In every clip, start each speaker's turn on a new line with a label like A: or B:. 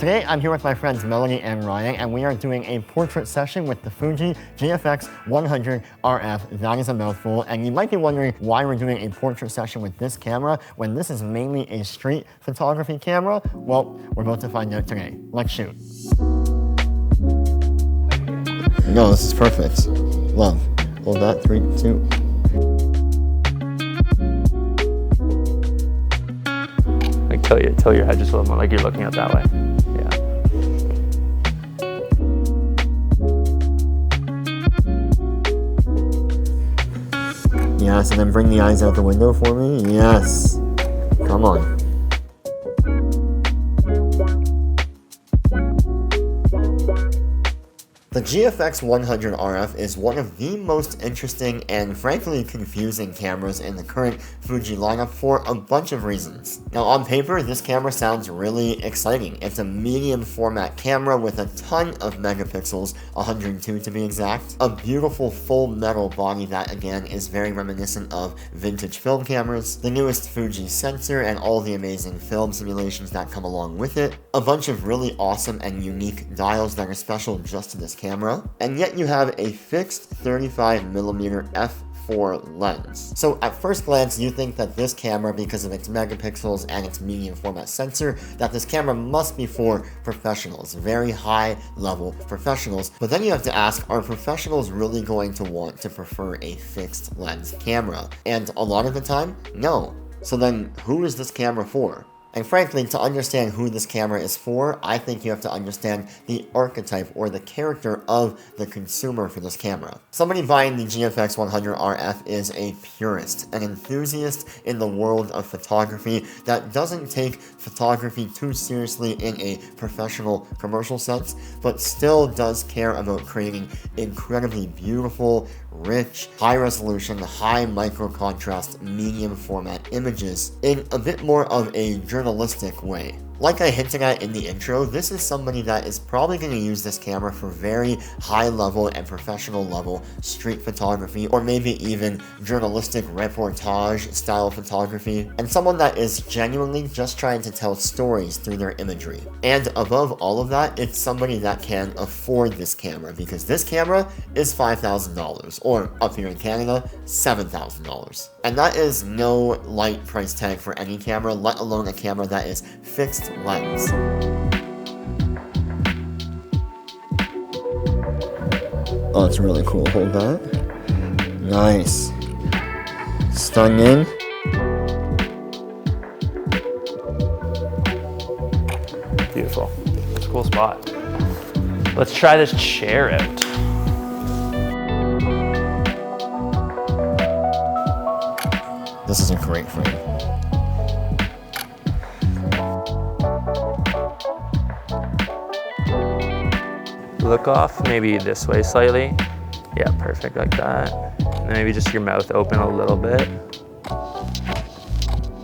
A: Today I'm here with my friends Melanie and Ryan, and we are doing a portrait session with the Fuji GFX100RF. That is a mouthful, and you might be wondering why we're doing a portrait session with this camera when this is mainly a street photography camera. Well, we're about to find out today. Let's shoot. No, this is perfect. Love. Hold that, 3, 2.
B: Like tilt your head just a little more, like you're looking out that way. Yeah.
A: Yes, and then bring the eyes out the window for me. Yes. Come on. The GFX100RF is one of the most interesting and frankly confusing cameras in the current Fuji lineup for a bunch of reasons. Now on paper, this camera sounds really exciting. It's a medium format camera with a ton of megapixels, 102 to be exact. A beautiful full metal body that again is very reminiscent of vintage film cameras. The newest Fuji sensor and all the amazing film simulations that come along with it. A bunch of really awesome and unique dials that are special just to this camera, and yet you have a fixed 35mm f4 lens. So at first glance, you think that this camera, because of its megapixels and its medium format sensor, that this camera must be for professionals, very high level professionals. But then you have to ask, are professionals really going to want to prefer a fixed lens camera? And a lot of the time, no. So then who is this camera for? And frankly, to understand who this camera is for, I think you have to understand the archetype or the character of the consumer for this camera. Somebody buying the GFX100RF is a purist, an enthusiast in the world of photography that doesn't take photography too seriously in a professional commercial sense, but still does care about creating incredibly beautiful, rich, high resolution, high micro contrast, medium format images in a bit more of a journalistic way. Like I hinted at in the intro, this is somebody that is probably going to use this camera for very high level and professional level street photography, or maybe even journalistic reportage style photography, and someone that is genuinely just trying to tell stories through their imagery. And above all of that, it's somebody that can afford this camera, because this camera is $5,000, or up here in Canada, $7,000. And that is no light price tag for any camera, let alone a camera that is fixed lens. Oh, it's really cool. Hold that. Nice. Stunning.
B: Beautiful. It's a cool spot. Let's try this chair out.
A: This is a great frame.
B: Look off maybe this way slightly. Yeah, perfect, like that. And then maybe just your mouth open a little bit.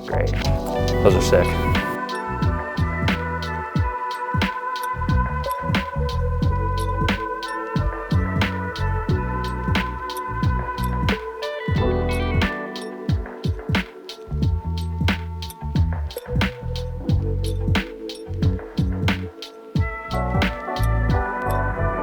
B: Great. Those are sick.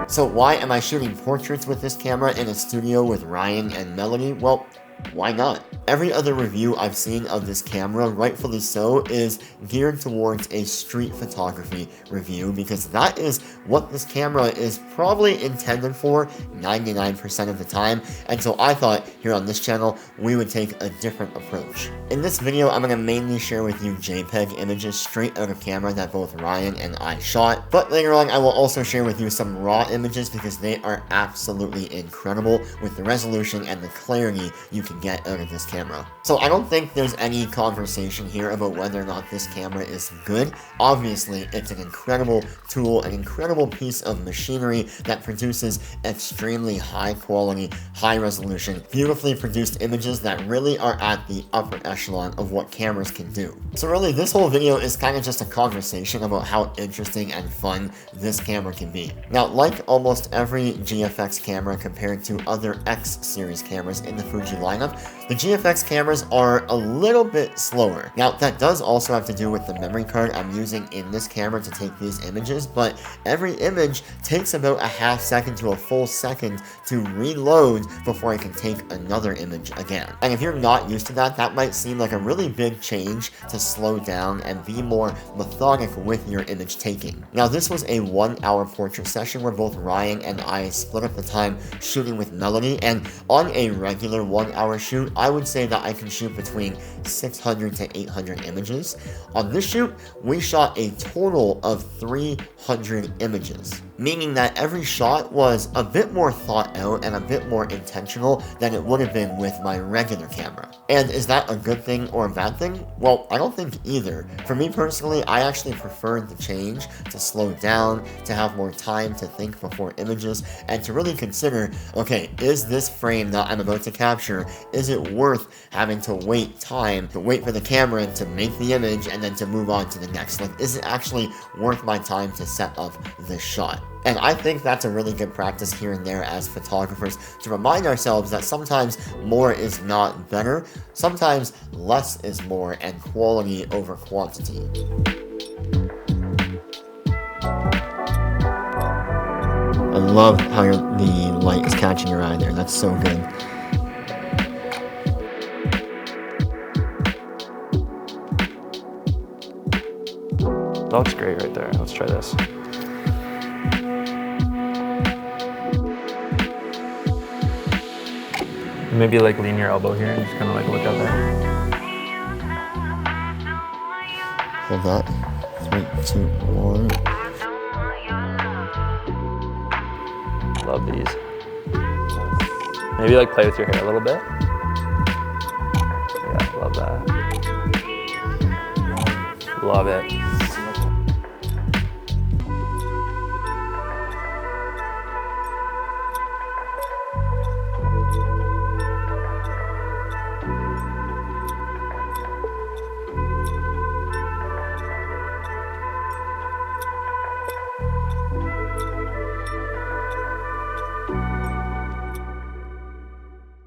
A: So why am I shooting portraits with this camera in a studio with Ryan and Melanie? Well, why not? Every other review I've seen of this camera, rightfully so, is geared towards a street photography review, because that is what this camera is probably intended for 99% of the time. And so I thought here on this channel, we would take a different approach. In this video, I'm going to mainly share with you JPEG images straight out of camera that both Ryan and I shot. But later on, I will also share with you some raw images, because they are absolutely incredible with the resolution and the clarity you can get out of this camera. So I don't think there's any conversation here about whether or not this camera is good. Obviously, it's an incredible tool, an incredible piece of machinery that produces extremely high quality, high resolution, beautifully produced images that really are at the upper echelon of what cameras can do. So really, this whole video is kind of just a conversation about how interesting and fun this camera can be. Now, like almost every GFX camera compared to other X series cameras in the Fuji lineup, The GFX cameras are a little bit slower. Now, that does also have to do with the memory card I'm using in this camera to take these images, but every image takes about a half second to a full second to reload before I can take another image again. And if you're not used to that, that might seem like a really big change to slow down and be more methodic with your image taking. Now, this was a 1-hour portrait session where both Ryan and I split up the time shooting with Melody, and on a regular 1-hour shoot, I would say that I can shoot between 600 to 800 images. On this shoot, we shot a total of 300 images, meaning that every shot was a bit more thought out and a bit more intentional than it would have been with my regular camera. And is that a good thing or a bad thing? Well, I don't think either. For me personally, I actually preferred the change to slow down, to have more time to think before images, and to really consider, okay, is this frame that I'm about to capture, is it worth having to wait time, to wait for the camera to make the image and then to move on to the next? Like, is it actually worth my time to set up this shot? And I think that's a really good practice here and there as photographers, to remind ourselves that sometimes more is not better, sometimes less is more, and quality over quantity. I love how the light is catching your eye there, that's so good.
B: That looks great right there. Let's try this. Maybe like lean your elbow here and just kind of like look up there.
A: Hold that. 3, 2, 1.
B: Love these. Maybe like play with your hair a little bit. Yeah, love that. Love it.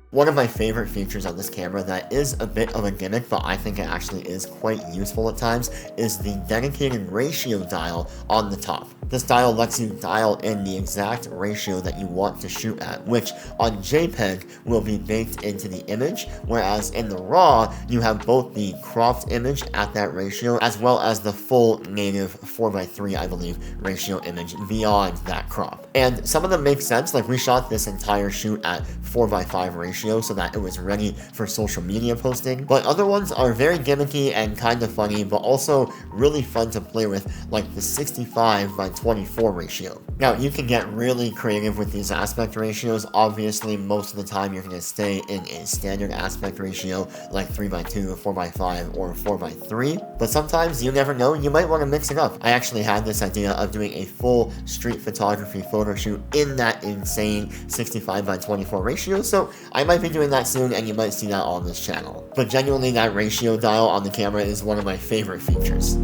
A: One of my favorite features on this camera that is a bit of a gimmick, but I think it actually is quite useful at times, is the dedicated ratio dial on the top. This dial lets you dial in the exact ratio that you want to shoot at, which on JPEG will be baked into the image, whereas in the RAW, you have both the cropped image at that ratio, as well as the full native 4:3, I believe, ratio image beyond that crop. And some of them make sense, like we shot this entire shoot at 4:5 ratio so that it was ready for social media posting, but other ones are very gimmicky and kind of funny, but also really fun to play with, like the 65:24 ratio. Now, you can get really creative with these aspect ratios. Obviously, most of the time you're going to stay in a standard aspect ratio like 3:2, 4:5, or 4:3, but sometimes you never know, you might want to mix it up. I actually had this idea of doing a full street photography photo shoot in that insane 65:24 ratio, so I might be doing that soon and you might see that on this channel. But genuinely, that ratio dial on the camera is one of my favorite features.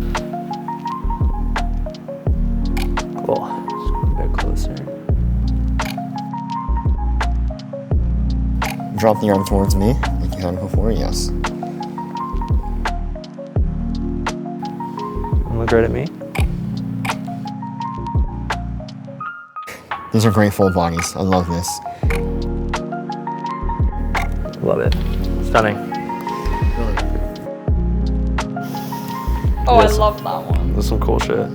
B: Cool. Just a bit closer.
A: Drop the arm towards me, like you had before, yes.
B: And look right at me.
A: These are great full bodies. I love this.
B: Love it. Stunning.
C: Oh, I love that one.
B: That's some cool shit.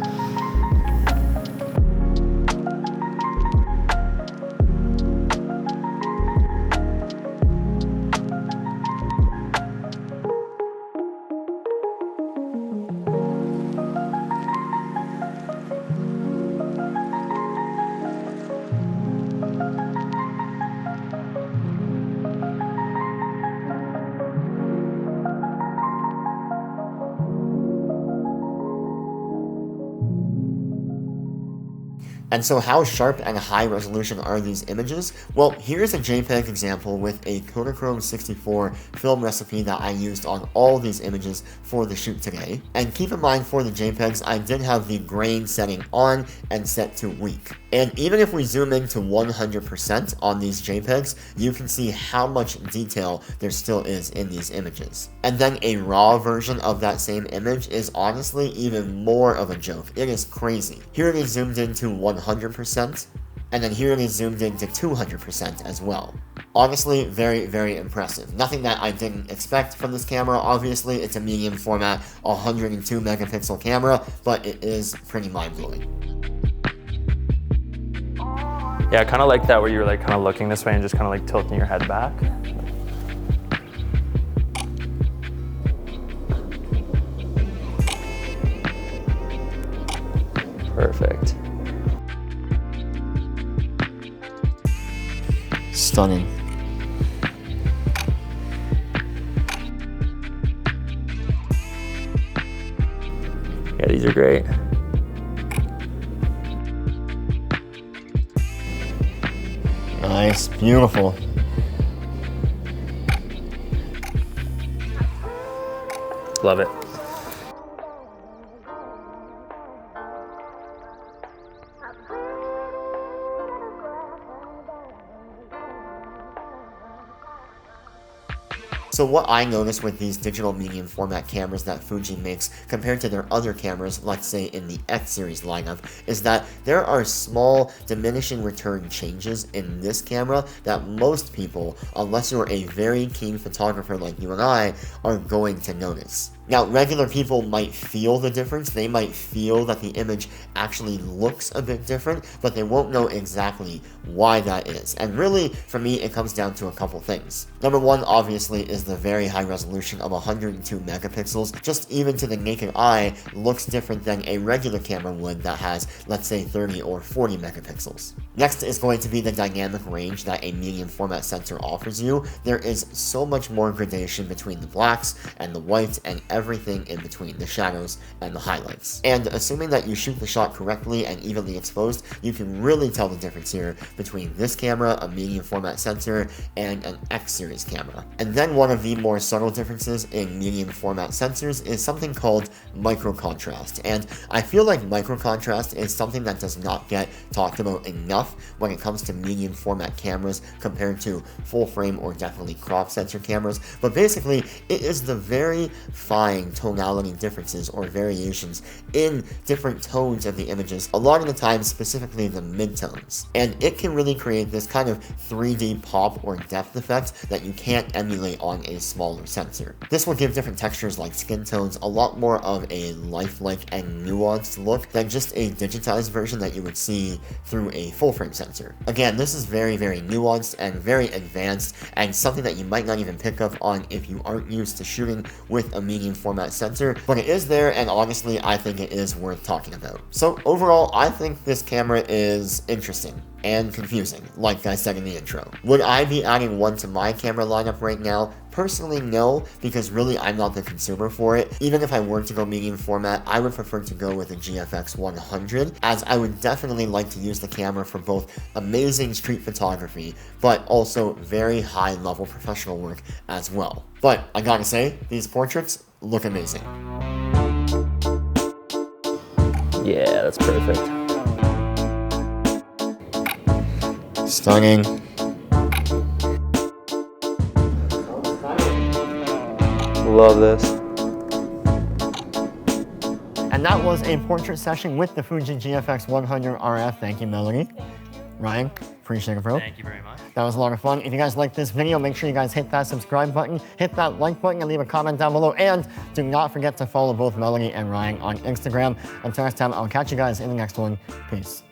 A: And so how sharp and high resolution are these images? Well, here's a JPEG example with a Kodachrome 64 film recipe that I used on all these images for the shoot today. And keep in mind, for the JPEGs, I did have the grain setting on and set to weak. And even if we zoom into 100% on these JPEGs, you can see how much detail there still is in these images. And then a raw version of that same image is honestly even more of a joke. It is crazy. Here it is zoomed into 100%, and then here it is zoomed into 200% as well. Honestly, very, very impressive. Nothing that I didn't expect from this camera. Obviously, it's a medium format, 102 megapixel camera, but it is pretty mind-blowing.
B: Yeah, I kind of like that where you're like kind of looking this way and just kind of like tilting your head back. Perfect.
A: Stunning.
B: Yeah, these are great.
A: Nice, beautiful.
B: Love it.
A: So what I noticed with these digital medium format cameras that Fuji makes compared to their other cameras, let's say in the X series lineup, is that there are small diminishing return changes in this camera that most people, unless you're a very keen photographer like you and I, are going to notice. Now, regular people might feel the difference. They might feel that the image actually looks a bit different, but they won't know exactly why that is. And really, for me, it comes down to a couple things. Number one, obviously, is the very high resolution of 102 megapixels. Just even to the naked eye, looks different than a regular camera would that has, let's say, 30 or 40 megapixels. Next is going to be the dynamic range that a medium format sensor offers you. There is so much more gradation between the blacks and the whites and everything in between, the shadows and the highlights. And assuming that you shoot the shot correctly and evenly exposed, you can really tell the difference here between this camera, a medium format sensor, and an X series camera. And then one of the more subtle differences in medium format sensors is something called micro contrast. And I feel like micro contrast is something that does not get talked about enough when it comes to medium format cameras compared to full frame or definitely crop sensor cameras. But basically, it is the very fine tonality differences or variations in different tones of the images, a lot of the time specifically the midtones. And it can really create this kind of 3D pop or depth effect that you can't emulate on a smaller sensor. This will give different textures like skin tones a lot more of a lifelike and nuanced look than just a digitized version that you would see through a full frame sensor. Again, this is very, very nuanced and very advanced and something that you might not even pick up on if you aren't used to shooting with a medium format sensor, but it is there, and honestly, I think it is worth talking about. So overall, I think this camera is interesting and confusing, like I said in the intro. Would I be adding one to my camera lineup right now? Personally, no, because really I'm not the consumer for it. Even if I were to go medium format, I would prefer to go with a GFX100, as I would definitely like to use the camera for both amazing street photography, but also very high level professional work as well. But I gotta say, these portraits look amazing.
B: Yeah, that's perfect.
A: Stunning.
B: Love this.
A: And that was a portrait session with the Fuji GFX100RF. Thank you, Melanie. Ryan, appreciate it, bro.
B: Thank you very much.
A: That was a lot of fun. If you guys like this video, make sure you guys hit that subscribe button, hit that like button, and leave a comment down below. And do not forget to follow both Melanie and Ryan on Instagram. Until next time, I'll catch you guys in the next one. Peace.